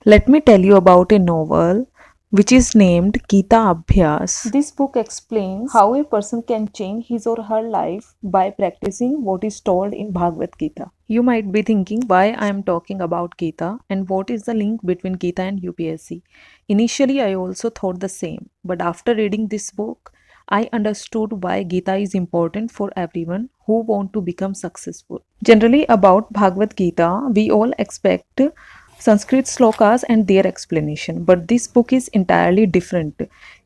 Let me tell you about a novel which is named Gita Abhyas. This book explains how a person can change his or her life by practicing what is told in Bhagavad Gita. You might be thinking why I am talking about Gita and what is the link between Gita and UPSC. Initially, I also thought the same, but after reading this book, I understood why Gita is important for everyone who want to become successful. Generally, about Bhagavad Gita, we all expect Sanskrit slokas and their explanation, but this book is entirely different.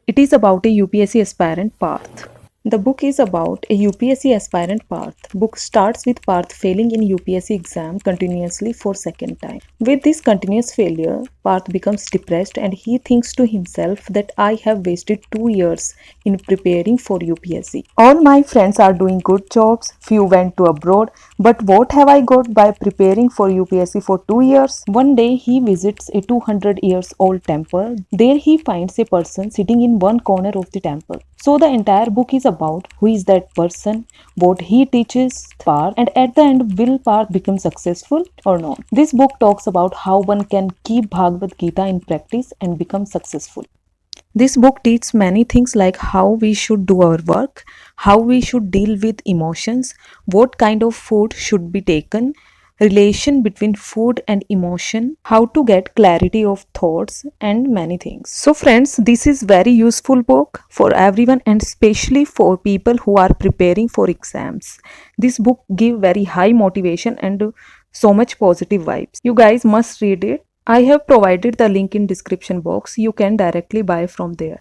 It is about a UPSC aspirant path. The book is about a UPSC aspirant path. Book starts with Parth failing in UPSC exam continuously for second time. With this continuous failure, Parth becomes depressed and he thinks to himself that I have wasted 2 years in preparing for UPSC. All my friends are doing good jobs, few went to abroad, but what have I got by preparing for UPSC for 2 years? One day he visits a 200 years old temple. There he finds a person sitting in one corner of the temple. So the entire book is about who is that person, what he teaches Parth, and at the end will Parth become successful or not. This book talks about how one can keep Bhagavad Gita in practice and become successful. This book teaches many things like how we should do our work, how we should deal with emotions, what kind of food should be taken, relation between food and emotion, how to get clarity of thoughts and many things. So friends, this is very useful book for everyone and especially for people who are preparing for exams. This book give very high motivation and so much positive vibes. You guys must read it. I have provided the link in description box. You can directly buy from there.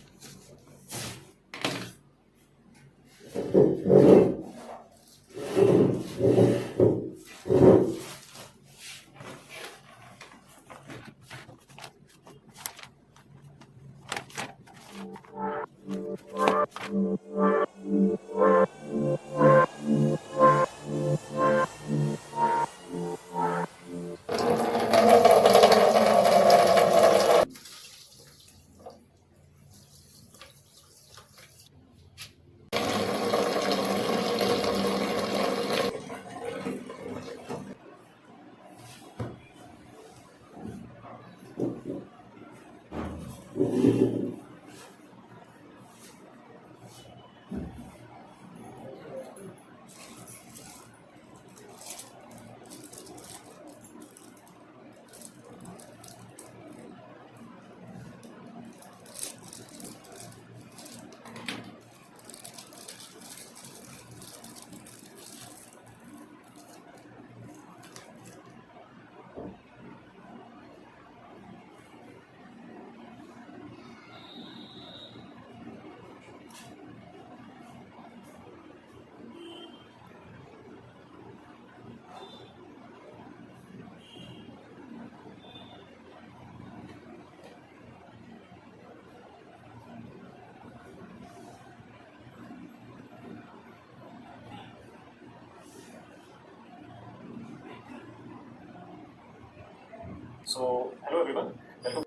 So, hello everyone. Welcome.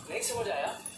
नहीं समझ आया।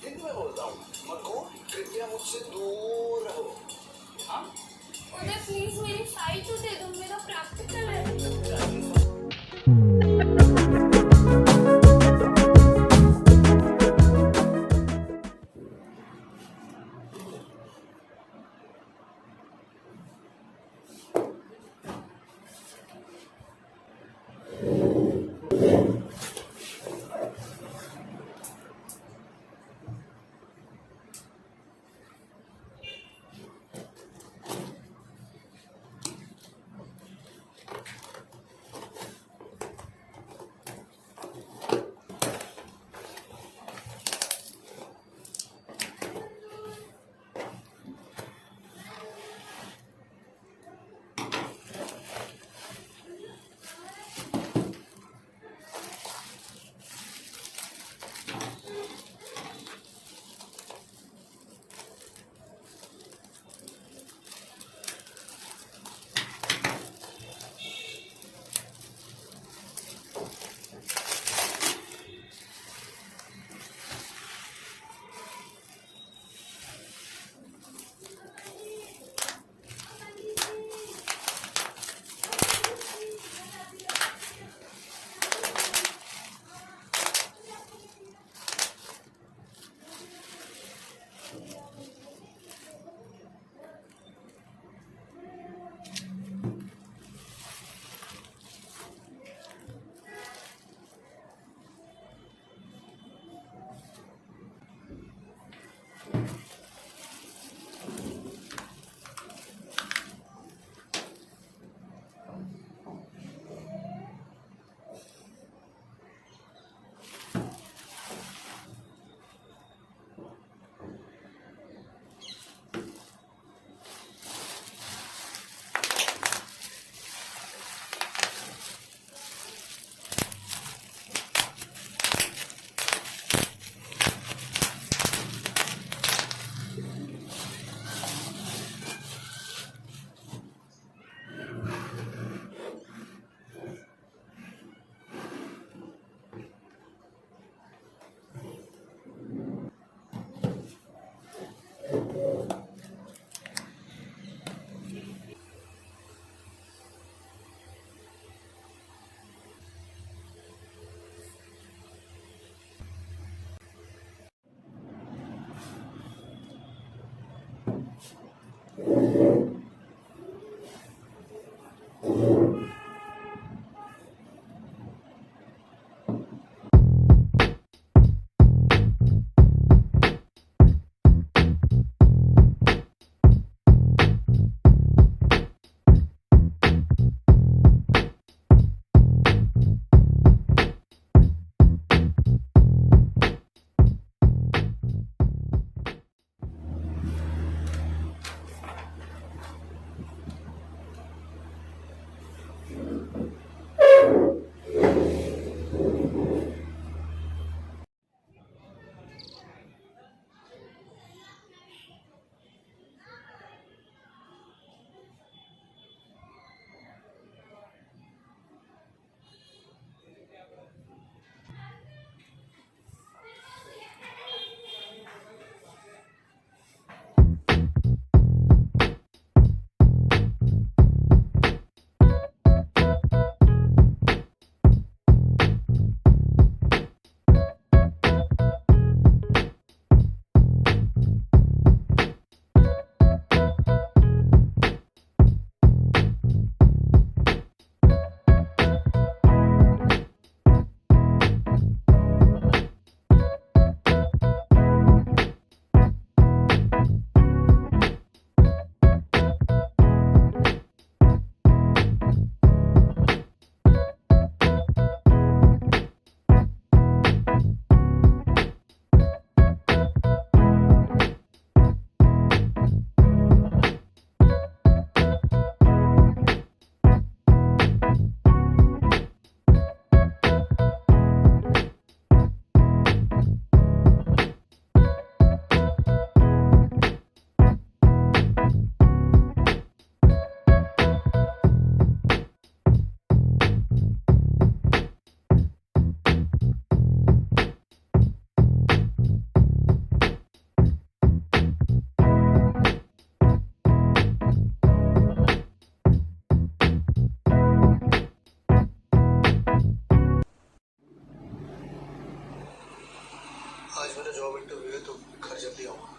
मेरा job interview है तो घर जल्दी आऊंगा।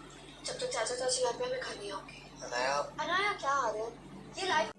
जब तक चाचा चाची घर पे मैं घर नहीं आऊंगी। अनाया अनाया क्या आ रहे हो? ये लाइफ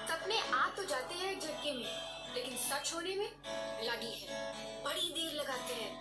सपने आ तो जाते हैं झटके में, लेकिन सच होने में लगी है बड़ी देर लगाते हैं।